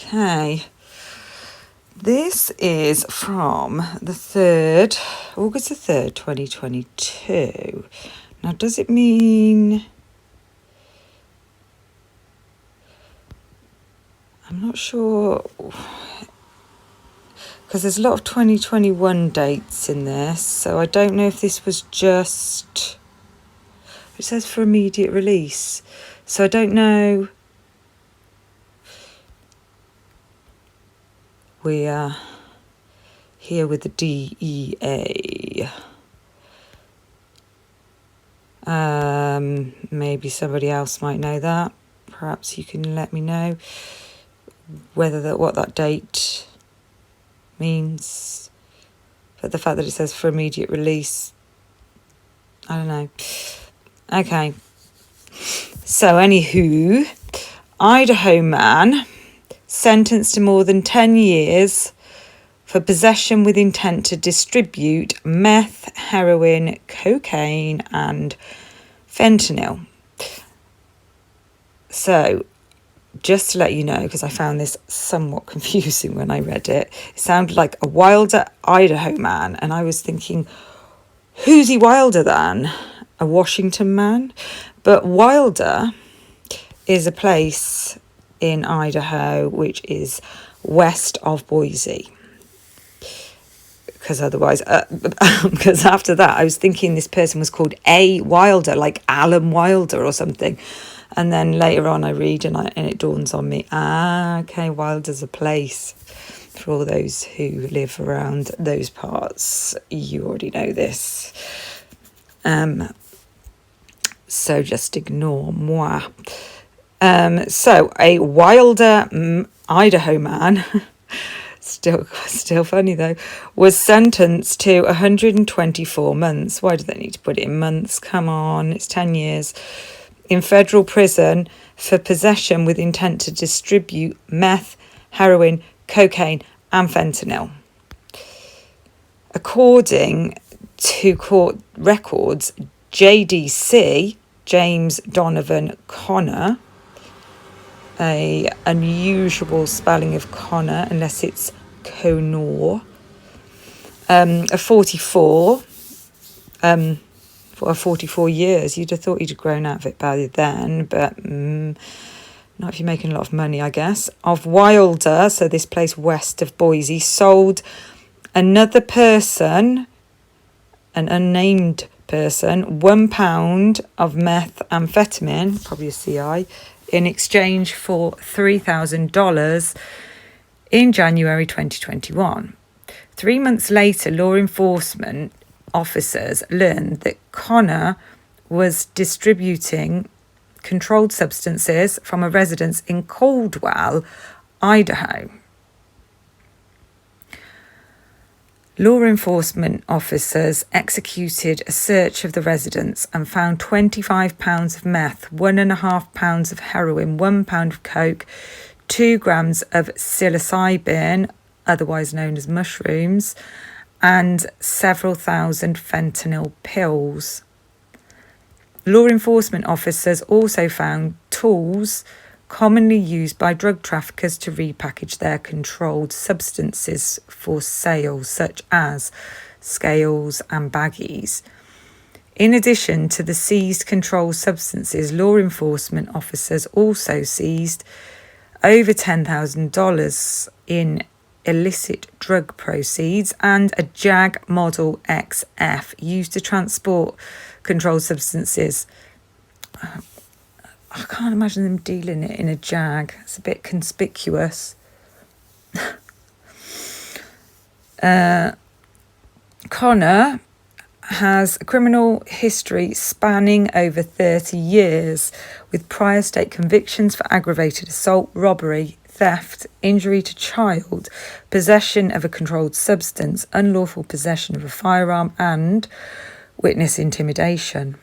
Okay. This is from August the 3rd, 2022. Now, does it mean... I'm not sure, because there's a lot of 2021 dates in this, so I don't know if this was just... It says for immediate release, so I don't know... We are here with the DEA. Maybe somebody else might know that. Perhaps you can let me know what that date means. But the fact that it says for immediate release, I don't know. Okay. So, anywho, Idaho man sentenced to more than 10 years for possession with intent to distribute meth, heroin, cocaine, and fentanyl. So, just to let you know, because I found this somewhat confusing when I read it, it sounded like a wilder Idaho man, and I was thinking, who's he wilder than? A Washington man? But Wilder is a place in Idaho which is west of Boise. Because otherwise, because after that, I was thinking this person was called A. Wilder, like Alan Wilder or something. And then later on I read and it dawns on me, okay, Wilder's a place. For all those who live around those parts, you already know this. So just ignore moi. So a Wilder Idaho man, still funny though, was sentenced to 124 months. Why do they need to put it in months? Come on, it's 10 years. In federal prison for possession with intent to distribute meth, heroin, cocaine, and fentanyl. According to court records, JDC, James Donovan Connor, a unusual spelling of Connor, unless it's Conor, a 44, for 44 years. You'd have thought he'd have grown out of it by then, but not if you're making a lot of money, I guess. Of Wilder, so this place west of Boise, sold another person, an unnamed person, 1 pound of methamphetamine, probably a CI, in exchange for $3,000 in January 2021. 3 months later, law enforcement officers learned that Connor was distributing controlled substances from a residence in Caldwell, Idaho. Law enforcement officers executed a search of the residence and found 25 pounds of meth, 1.5 pounds of heroin, 1 pound of coke, 2 grams of psilocybin, otherwise known as mushrooms, and several thousand fentanyl pills. Law enforcement officers also found tools commonly used by drug traffickers to repackage their controlled substances for sale, such as scales and baggies. In addition to the seized controlled substances, law enforcement officers also seized over $10,000 in illicit drug proceeds and a Jag Model XF used to transport controlled substances. I can't imagine them dealing it in a Jag. It's a bit conspicuous. Connor has a criminal history spanning over 30 years, with prior state convictions for aggravated assault, robbery, theft, injury to child, possession of a controlled substance, unlawful possession of a firearm, and witness intimidation.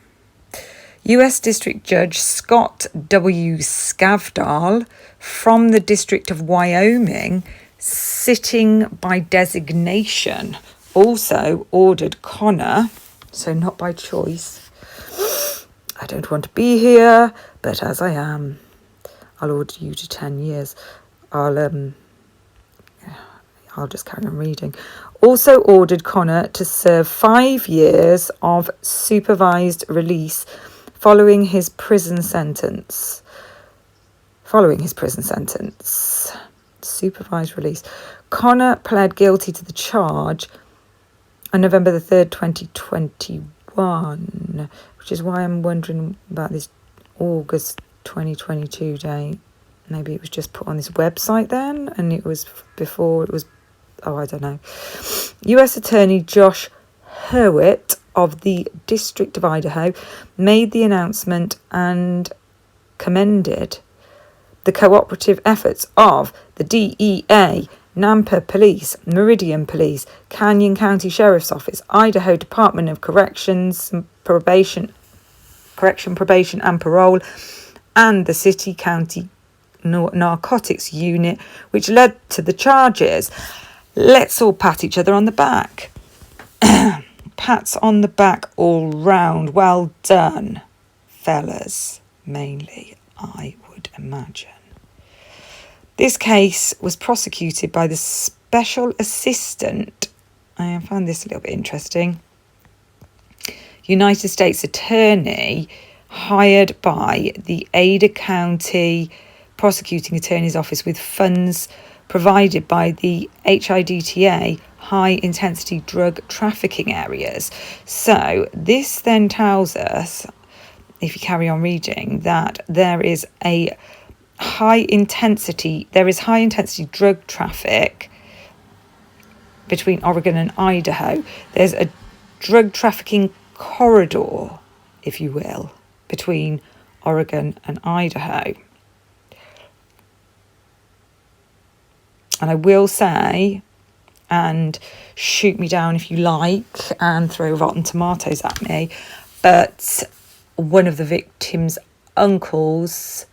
U.S. District Judge Scott W. Skavdal from the District of Wyoming, sitting by designation, also ordered Connor, so not by choice. I don't want to be here, but as I am, I'll order you to 10 years. I'll just carry on reading. Also ordered Connor to serve 5 years of supervised release following his prison sentence. Supervised release. Connor pled guilty to the charge on November the 3rd, 2021, which is why I'm wondering about this August 2022 date. Maybe it was just put on this website then, and it was before it was, I don't know. US Attorney Josh Hurwitz of the District of Idaho made the announcement and commended the cooperative efforts of the DEA, Nampa Police, Meridian Police, Canyon County Sheriff's Office, Idaho Department of Corrections, Probation and Parole, and the City County Narcotics Unit, which led to the charges. Let's all pat each other on the back. Pats on the back all round. Well done, fellas, mainly, I would imagine. This case was prosecuted by the Special Assistant, I found this a little bit interesting, United States Attorney hired by the Ada County Prosecuting Attorney's Office with funds provided by the HIDTA, High Intensity Drug Trafficking Areas. So this then tells us, if you carry on reading, that there is high intensity drug traffic between Oregon and Idaho. There's a drug trafficking corridor, if you will, between Oregon and Idaho. And I will say, and shoot me down if you like, and throw rotten tomatoes at me, but one of the victims' uncles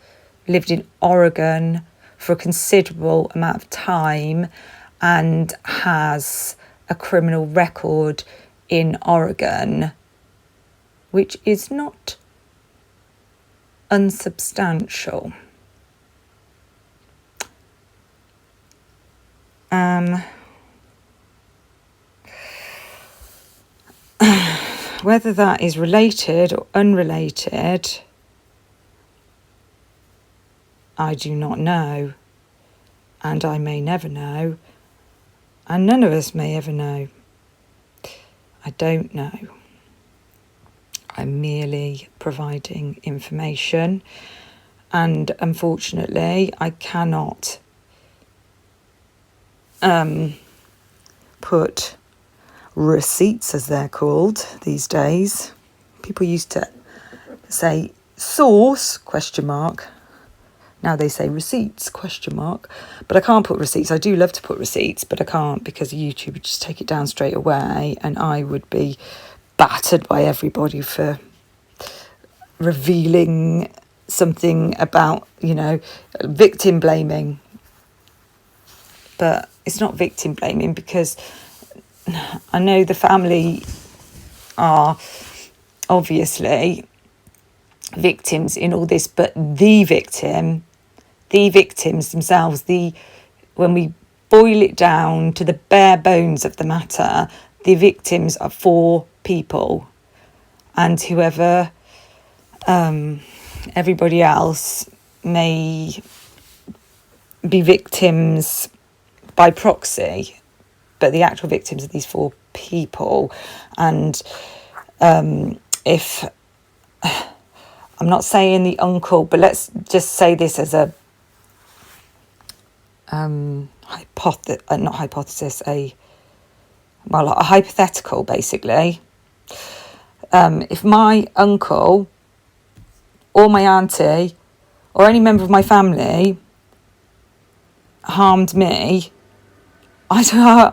lived in Oregon for a considerable amount of time and has a criminal record in Oregon, which is not unsubstantial. Whether that is related or unrelated, I do not know, and I may never know, and none of us may ever know. I don't know. I'm merely providing information, and unfortunately I cannot put receipts, as they're called these days. People used to say source, ? Now they say receipts, ? But I can't put receipts. I do love to put receipts, but I can't because YouTube would just take it down straight away, and I would be battered by everybody for revealing something about, victim blaming. But it's not victim blaming, because I know the family are obviously victims in all this, but the victims themselves, when we boil it down to the bare bones of the matter, the victims are 4 people, and whoever everybody else may be victims by proxy, but the actual victims are these 4 people. And if I'm not saying the uncle, but let's just say this as a a hypothetical, basically. If my uncle or my auntie or any member of my family harmed me, I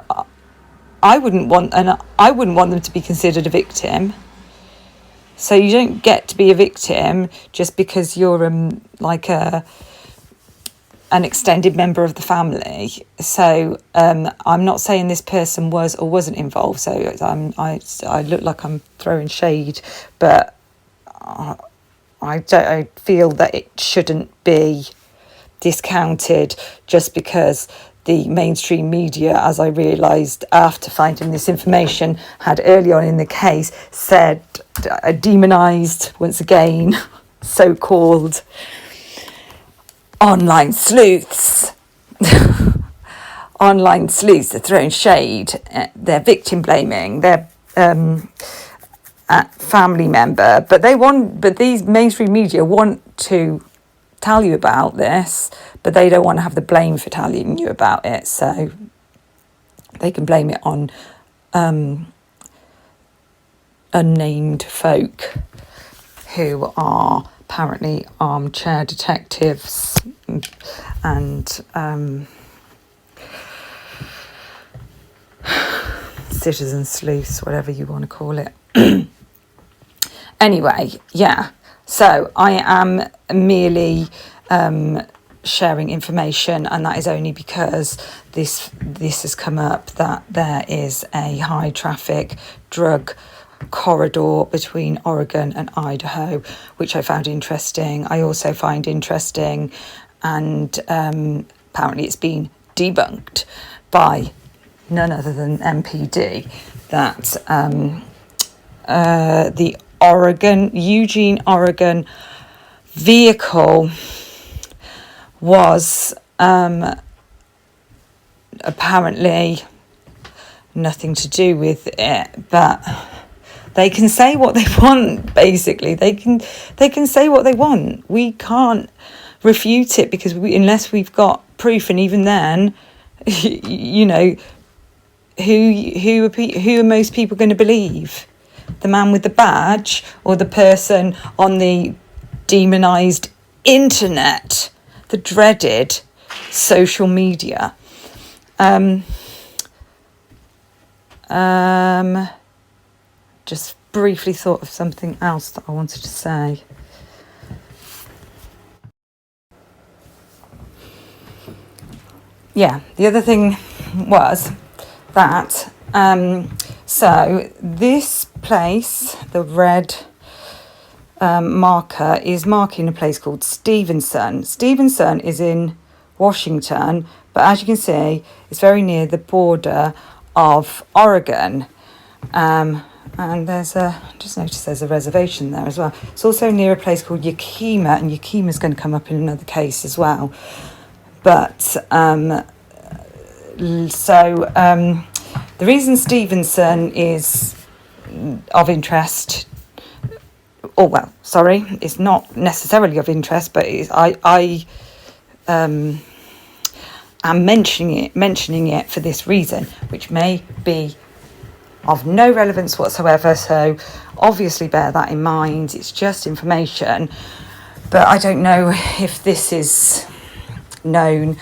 wouldn't want them to be considered a victim. So you don't get to be a victim just because you're an extended member of the family. So I'm not saying this person was or wasn't involved. So I look like I'm throwing shade, but I feel that it shouldn't be discounted just because the mainstream media, as I realised after finding this information, had early on in the case said, demonised, once again, so-called online sleuths. Online sleuths are throwing shade, they're victim blaming, they're family member, but these mainstream media want to tell you about this, but they don't want to have the blame for telling you about it, so they can blame it on unnamed folk who are apparently armchair detectives and citizen sleuths, whatever you want to call it. Anyway, yeah, so I am merely sharing information, and that is only because this has come up that there is a high traffic drug corridor between Oregon and Idaho, which I found interesting. I also find interesting, and apparently it's been debunked by none other than MPD, that the Eugene, Oregon vehicle was apparently nothing to do with it, but they can say what they want. Basically, they can say what they want. We can't refute it because unless we've got proof, and even then, you know, who are most people going to believe? The man with the badge or the person on the demonised internet, the dreaded social media? Just briefly thought of something else that I wanted to say. Yeah, the other thing was that so this place, the red marker, is marking a place called Stevenson. Stevenson is in Washington, but as you can see, it's very near the border of Oregon. And just noticed there's a reservation there as well. It's also near a place called Yakima, and Yakima is going to come up in another case as well. But the reason Stevenson is of interest, it's not necessarily of interest, but I am mentioning it for this reason, which may be of no relevance whatsoever, so obviously bear that in mind. It's just information, but I don't know if this is known,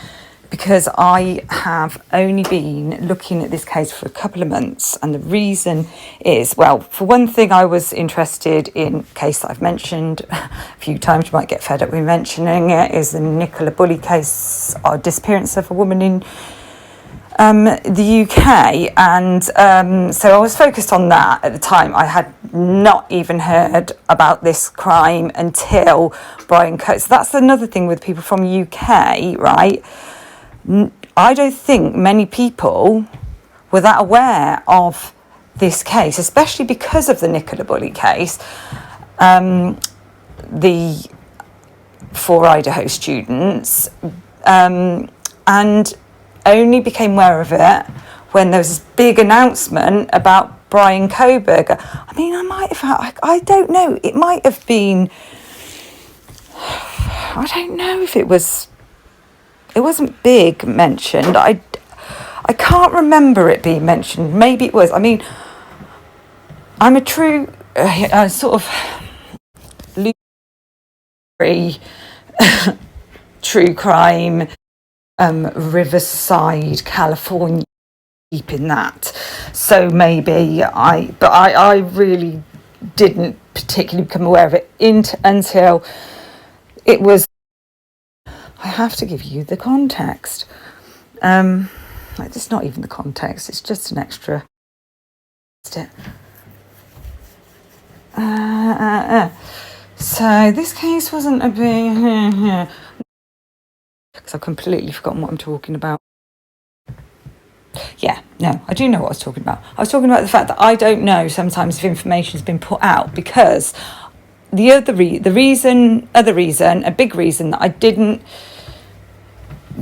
because I have only been looking at this case for a couple of months, and the reason is, well, for one thing, I was interested in a case that I've mentioned a few times. You might get fed up with mentioning it, is the Nicola Bulley case, or disappearance of a woman in the UK, and so I was focused on that at the time. I had not even heard about this crime until Brian Coates. So that's another thing with people from UK, right? I don't think many people were that aware of this case, especially because of the Nicola Bulley case. The 4 Idaho students, and only became aware of it when there was this big announcement about Brian Coburg. I mean, I don't know, it might have been, I don't know if it wasn't big mentioned. I can't remember it being mentioned. Maybe it was. I mean, I'm a true sort of true crime, Riverside, California, deep in that. So maybe I really didn't particularly become aware of it until it was. I have to give you the context. It's not even the context, it's just an extra. So this case wasn't a big because I've completely forgotten what I'm talking about. Yeah, no, I do know what I was talking about. I was talking about the fact that I don't know sometimes if information has been put out, because a big reason that I didn't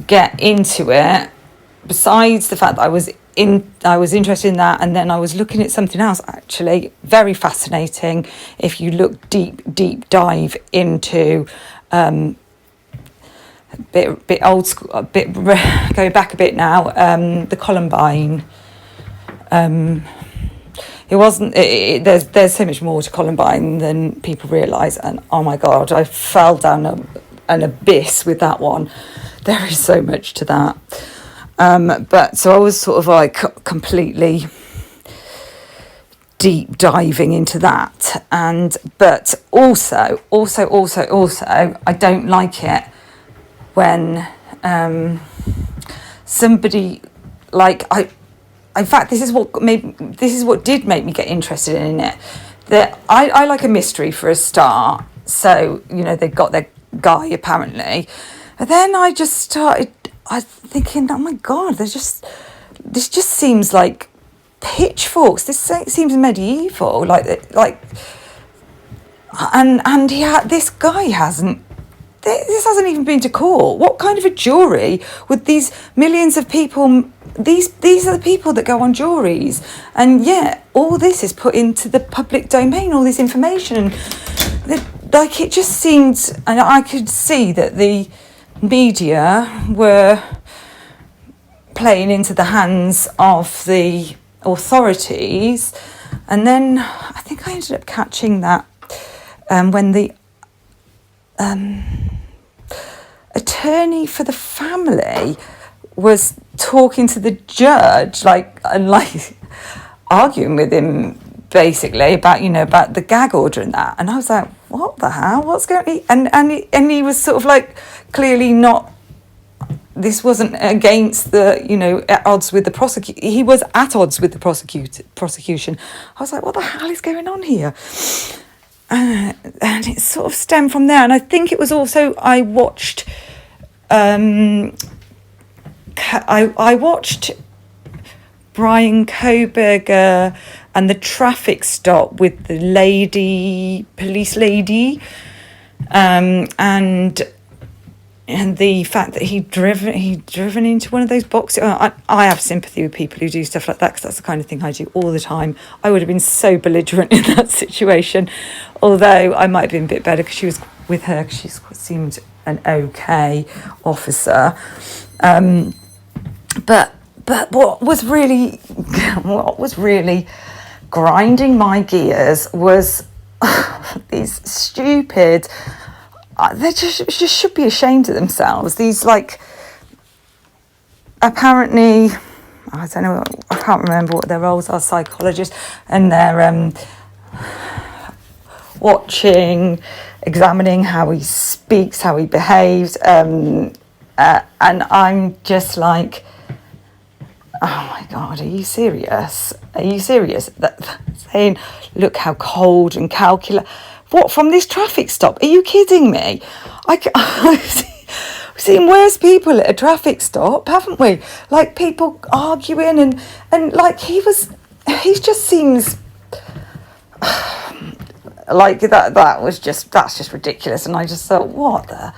get into it, besides the fact that I was interested in that, and then I was looking at something else actually very fascinating if you look deep dive into bit old school, a bit going back a bit now, the Columbine. It wasn't. There's so much more to Columbine than people realise, and oh my god, I fell down an abyss with that one. There is so much to that. But so I was sort of like completely deep diving into that, but also I don't like it when somebody, like, in fact, this is what did make me get interested in it. That I like a mystery for a start, so they've got their guy apparently, but then I was thinking, oh my god, this just seems like pitchforks. This seems medieval, and this guy hasn't. This hasn't even been to court. What kind of a jury would these millions of people? These are the people that go on juries, and yet all this is put into the public domain. All this information, like, it just seemed, and I could see that the media were playing into the hands of the authorities, and then I think I ended up catching that when the attorney for the family was talking to the judge, and arguing with him basically about the gag order and that, and I was like, what the hell, what's going on? And he was sort of like, clearly not, this wasn't against at odds with the prosecution. He was at odds with the prosecution. I was like, what the hell is going on here? And it sort of stemmed from there. And I think it was also, I watched Brian Koberger and the traffic stop with the police lady, and the fact that he'd driven into one of those boxes. I have sympathy with people who do stuff like that, because that's the kind of thing I do all the time. I would have been so belligerent in that situation, although I might have been a bit better because she was with her, because she seemed an okay officer. But what was really grinding my gears was these stupid. They just should be ashamed of themselves. These, apparently, I don't know, I can't remember what their roles are, psychologists, and they're examining how he speaks, how he behaves, and I'm just like, oh my god, are you serious? Saying, look how cold and calculate. What, from this traffic stop? Are you kidding me? I've seen worse people at a traffic stop, haven't we? Like, people arguing and like he just seems like that's just ridiculous. And I just thought, what the,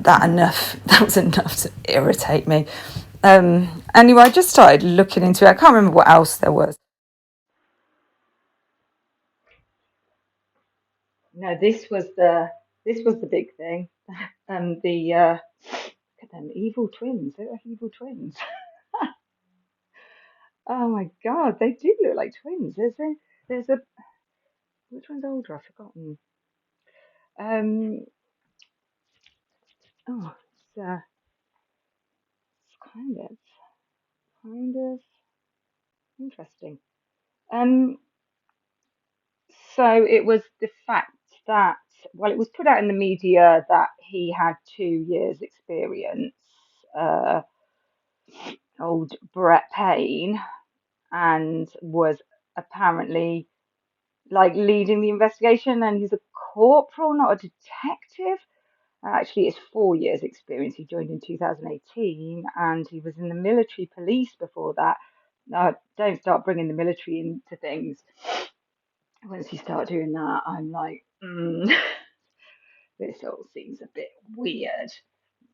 that was enough to irritate me. Anyway, I just started looking into it. I can't remember what else there was. No, this was the big thing. Look at them evil twins. They look like evil twins. Oh my god, they do look like twins. There's a which one's older? I've forgotten. Um, oh, it's kind of interesting. Um, so it was the fact that, well, it was put out in the media that he had 2 years experience. Uh, Old Brett Payne, and was apparently like leading the investigation, and he's a corporal, not a detective. Actually, it's 4 years experience. He joined in 2018 and he was in the military police before that. Now, don't start bringing the military into things. Once you start doing that, I'm like, this all seems a bit weird.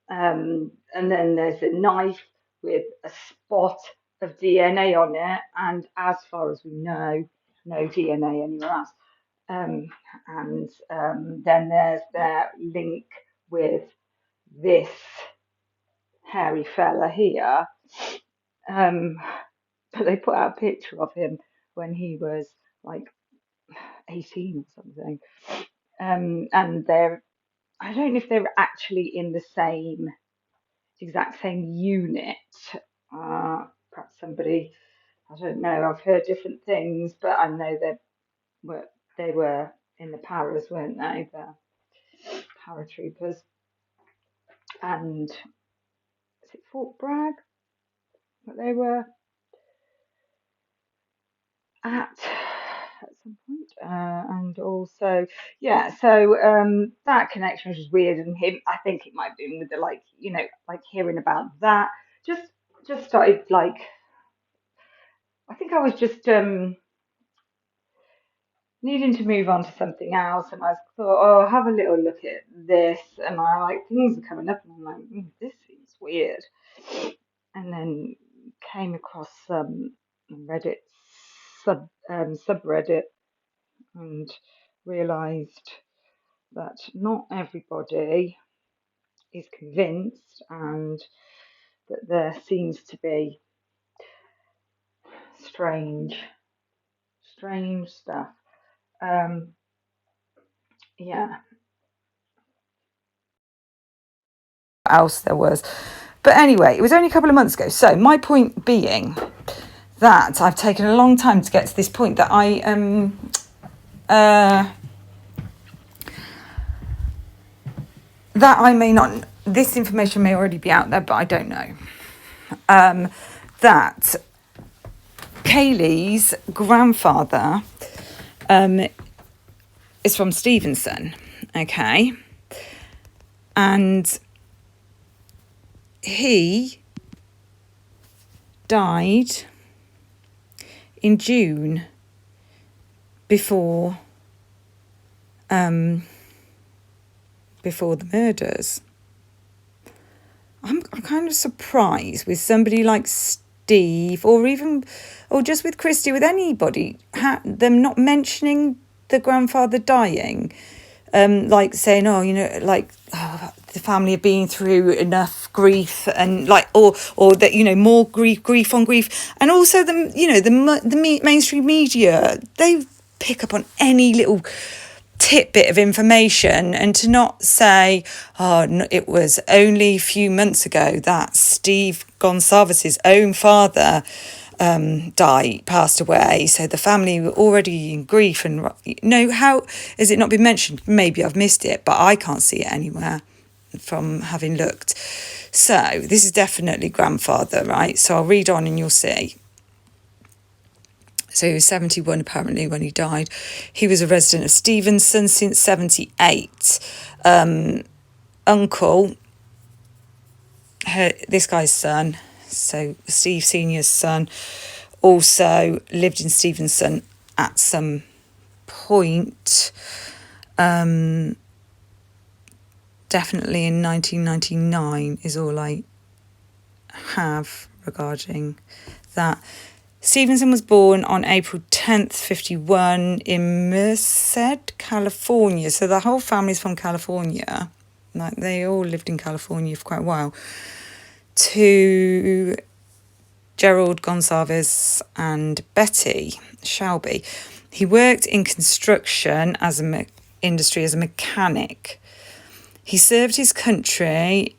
And then there's a knife with a spot of DNA on it, and as far as we know, no DNA anywhere else. And then there's their link with this hairy fella here. But they put out a picture of him when he was like 18 or something. And I don't know if they're actually in the exact same unit. Perhaps somebody, I don't know. I've heard different things, but I know they were in the paras, weren't they? The paratroopers. And is it Fort Bragg that they were at some point? And also, yeah. So that connection was just weird, and him. I think it might have been with the like hearing about that. Just started like. I think I was just needing to move on to something else, and I thought, oh, I'll have a little look at this, and I like things are coming up, and I'm like, this seems weird, and then came across Reddit subreddit and realised that not everybody is convinced, and that there seems to be strange stuff. Yeah. Else there was. But anyway, it was only a couple of months ago. So my point being that I've taken a long time to get to this point, that I may not, this information may already be out there, but I don't know. That Kaylees' grandfather is from Stevenson, okay? And he died in June before the murders. I'm kind of surprised with somebody like Steve, or just with Christy, with anybody, them not mentioning the grandfather dying, like saying, the family have been through enough grief, and or that, more grief on grief, and also the mainstream media, they pick up on any little tidbit of information, and to not say, it was only a few months ago that Steve Gonsalves' own father passed away, so the family were already in grief. And how has it not been mentioned? Maybe I've missed it, but I can't see it anywhere from having looked. So this is definitely grandfather, right? So I'll read on and you'll see. So he was 71 apparently when he died. He was a resident of Stevenson since 78. Uncle, this guy's son, so Steve Senior's son, also lived in Stevenson at some point. Definitely in 1999 is all I have regarding that. Stevenson was born on April 10th, 51 in Merced, California. So the whole family's from California. Like, they all lived in California for quite a while. To Gerald Gonsalves and Betty Shelby. He worked in construction industry as a mechanic. He served his country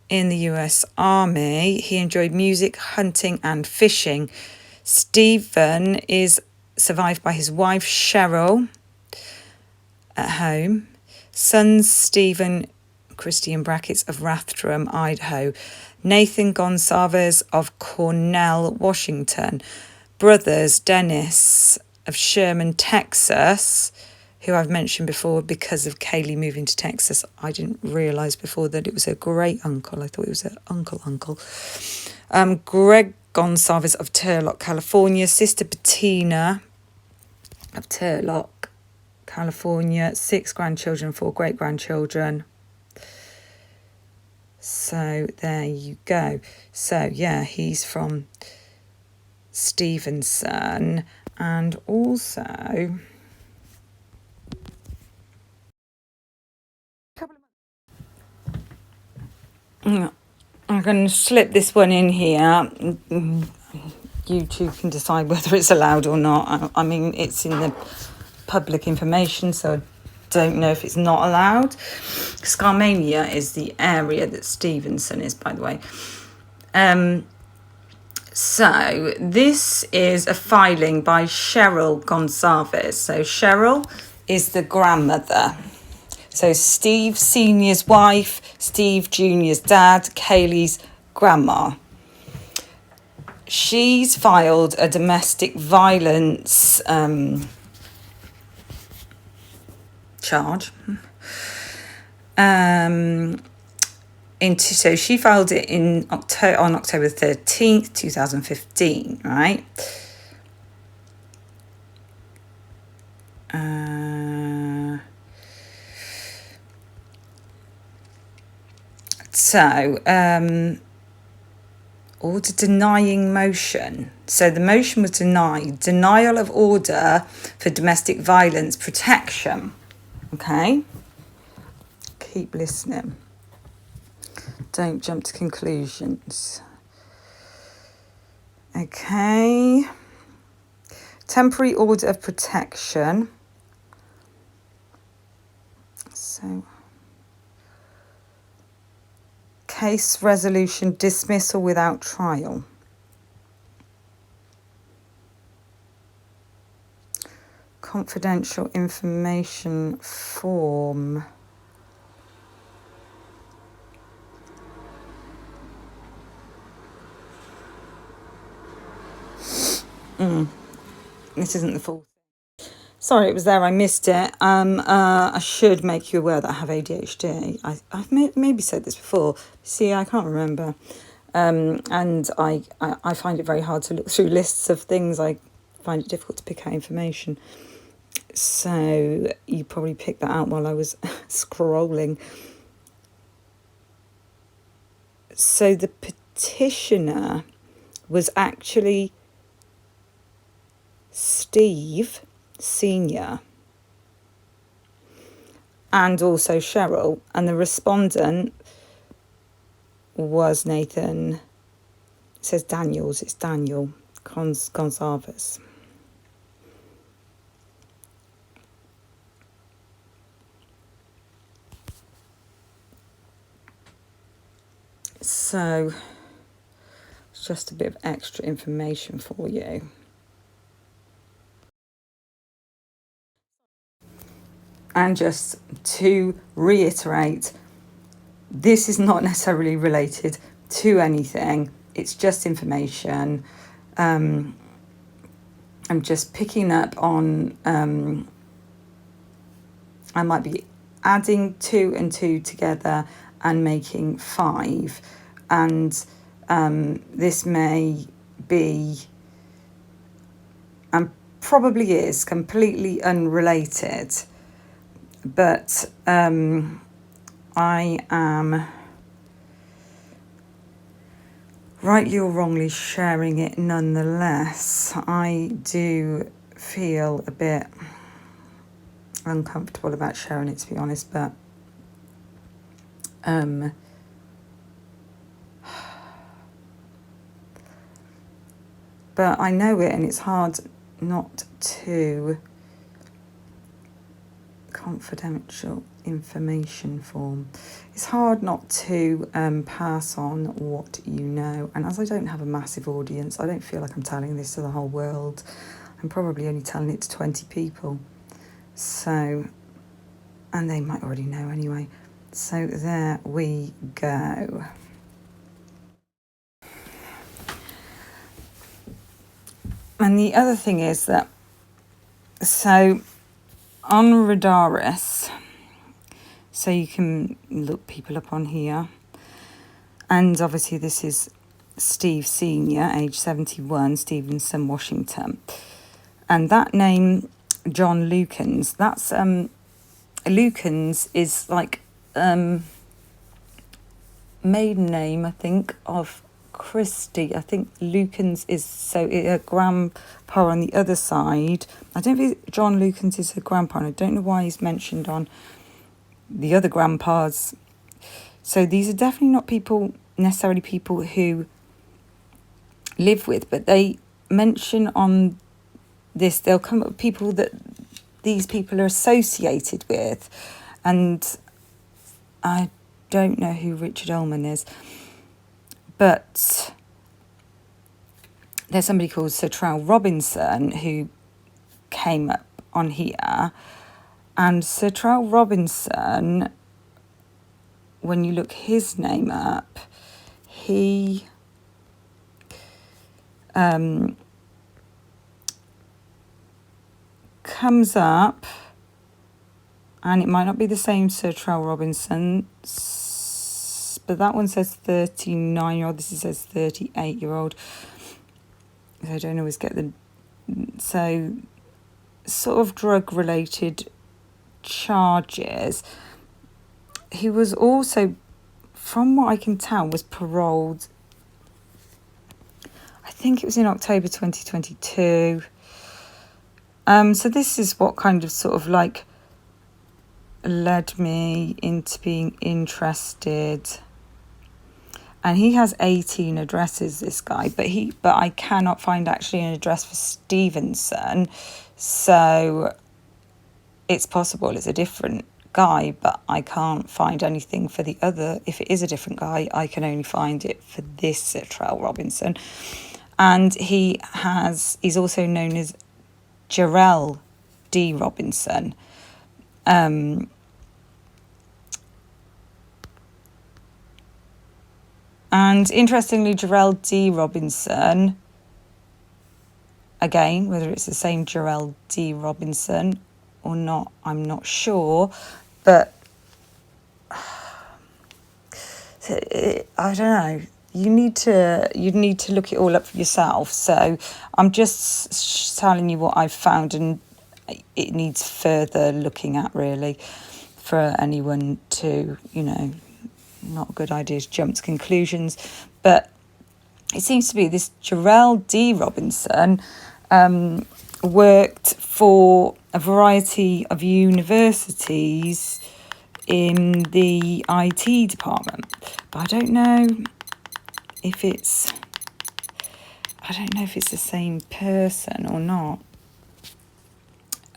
in the US Army. He enjoyed music, hunting and fishing. Stephen is survived by his wife Cheryl at home. Sons Stephen, Christy in brackets, of Rathdrum, Idaho. Nathan Gonsalves of Cornell, Washington. Brothers Dennis of Sherman, Texas. who I've mentioned before because of Kaylee moving to Texas. I didn't realise before that it was a great uncle. I thought it was an uncle. Greg Gonsalves of Turlock, California. Sister Bettina of Turlock, California. 6 grandchildren, 4 great-grandchildren. So there you go. So yeah, he's from Stevenson. And also, I'm going to slip this one in here. You two can decide whether it's allowed or not. I mean, it's in the public information, so I don't know if it's not allowed. Scarmania is the area that Stevenson is, by the way. So this is a filing by Cheryl Gonsalves. So Cheryl is the grandmother. So Steve Senior's wife, Steve Junior's dad, Kaylee's grandma. She's filed a domestic violence charge. So she filed it on October 13th, 2015, right? Order denying motion. So the motion was denied. Denial of order for domestic violence protection. Okay? Keep listening. Don't jump to conclusions. Okay. Temporary order of protection. So, case resolution dismissal without trial. Confidential information form. This isn't the full. Sorry, it was there. I missed it. I should make you aware that I have ADHD. I've maybe said this before. See, I can't remember. And I find it very hard to look through lists of things. I find it difficult to pick out information. So you probably picked that out while I was scrolling. So the petitioner was actually Steve Senior and also Cheryl, and the respondent was Nathan. It says Daniels. It's Daniel Gonsalves. So it's just a bit of extra information for you. And just to reiterate, this is not necessarily related to anything. It's just information. I'm just picking up on, I might be adding 2 and 2 together and making 5. And this may be, and probably is, completely unrelated. But I am rightly or wrongly sharing it nonetheless. I do feel a bit uncomfortable about sharing it, to be honest, but I know it, and it's hard not to. Confidential information form. It's hard not to pass on what you know, and as I don't have a massive audience, I don't feel like I'm telling this to the whole world. I'm probably only telling it to 20 people, so, and they might already know anyway. So there we go. And the other thing is that, so on Radaris, so you can look people up on here. And obviously this is Steve Senior, age 71, Stevenson, Washington. And that name, John Lukens, that's Lukens is like maiden name, I think, of Christie. I think Lukens is her grandpa on the other side. I don't think John Lukens is her grandpa, and I don't know why he's mentioned on the other grandpas. So these are definitely not necessarily people who live with, but they mention on this, they'll come up with people that these people are associated with. And I don't know who Richard Ullman is, but there's somebody called Sir Trowell Robinson who came up on here. And Sir Trowell Robinson, when you look his name up, he comes up, and it might not be the same Sir Trowell Robinson, but that one says 39-year-old, this says 38-year-old. I don't always get the... So, sort of drug-related charges. He was also, from what I can tell, was paroled, I think it was in October 2022. So this is what kind of sort of like led me into being interested. And he has 18 addresses, this guy, but I cannot find actually an address for Stevenson. So it's possible it's a different guy, but I can't find anything for the other. If it is a different guy, I can only find it for this Sir Trowell Robinson. And he's also known as Jarrell D. Robinson. And interestingly, Jarrell D. Robinson, again, whether it's the same Jarrell D. Robinson or not, I'm not sure, but I don't know. You'd need to look it all up for yourself. So I'm just telling you what I've found, and it needs further looking at, really, for anyone to, not a good idea to jump to conclusions. But it seems to be this Jarrell D. Robinson worked for a variety of universities in the IT department. But I don't know if it's the same person or not.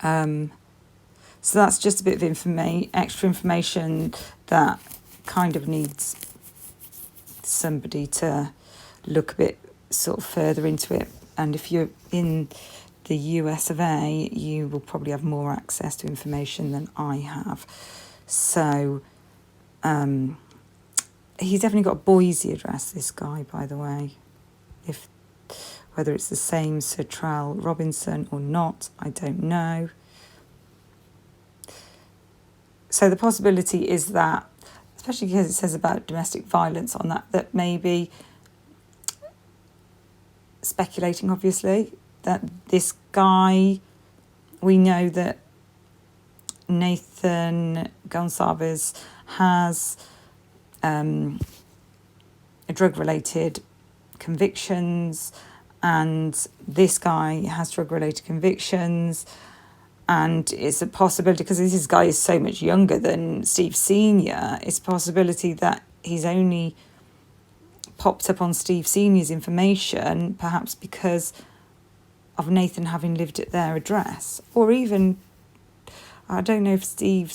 So that's just a bit of extra information that kind of needs somebody to look a bit sort of further into it. And if you're in the US of A, you will probably have more access to information than I have. So he's definitely got a Boise address, this guy, by the way. Whether it's the same Sir Trowell Robinson or not, I don't know. So the possibility is that, especially because it says about domestic violence on that maybe, speculating obviously, that this guy, we know that Nathan Gonsalves has drug-related convictions, and this guy has drug-related convictions. And it's a possibility, because this guy is so much younger than Steve Senior, it's a possibility that he's only popped up on Steve Senior's information, perhaps because of Nathan having lived at their address. Or even, I don't know if Steve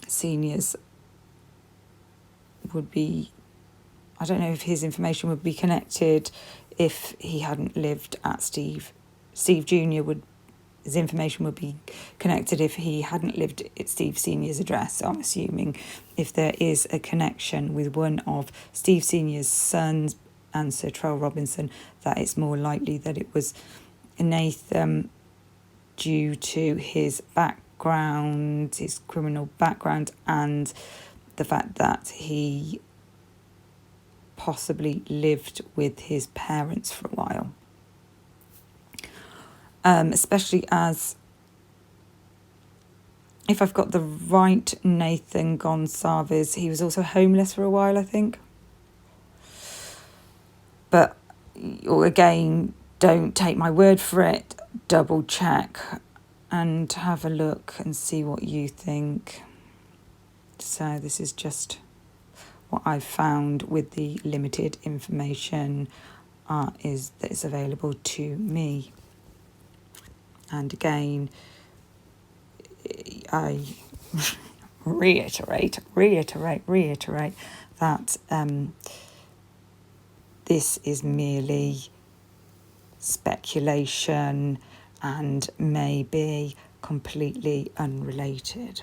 Senior's would be, I don't know if his information would be connected if he hadn't lived at Steve Jr. His information would be connected if he hadn't lived at Steve Senior's address. So I'm assuming if there is a connection with one of Steve Senior's sons and Sir Trowell Robinson, that it's more likely that it was Nathan due to his background, his criminal background, and the fact that he possibly lived with his parents for a while. Especially as, if I've got the right Nathan Gonsalves, he was also homeless for a while, I think. But again, don't take my word for it. Double check and have a look and see what you think. So this is just what I've found with the limited information that is available to me. And again, I reiterate that this is merely speculation and may be completely unrelated.